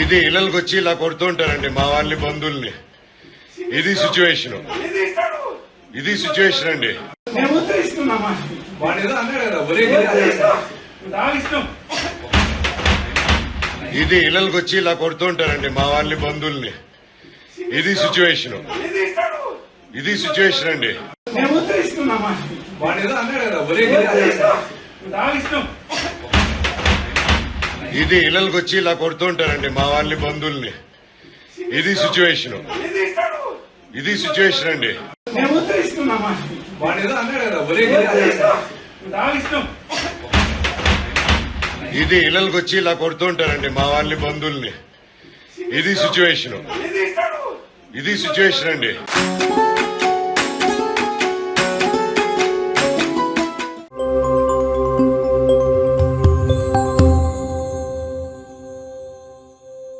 ఇది ఇళ్ళకి వచ్చి ఇలా కొడుతుంటారండి మా వాళ్ళని బంధువుల్ని. ఇది సిచ్యువేషన్ అండి. ఇది ఇళ్ళకి వచ్చి ఇలా కొడుతుంటారండి మా వాళ్ళని బంధువుల్ని. ఇది సిచ్యువేషన్ అండి. ఇది ఇళ్ళకి వచ్చి ఇలా కొడుతుంటారండి మా వాళ్ళని బంధువుల్ని. ఇది సిచ్యువేషన్ అండి. ఇది ఇళ్ళకి వచ్చి ఇలా కొడుతుంటారండి మా వాళ్ళని బంధువుల్ని. ఇది సిచ్యువేషన్ అండి.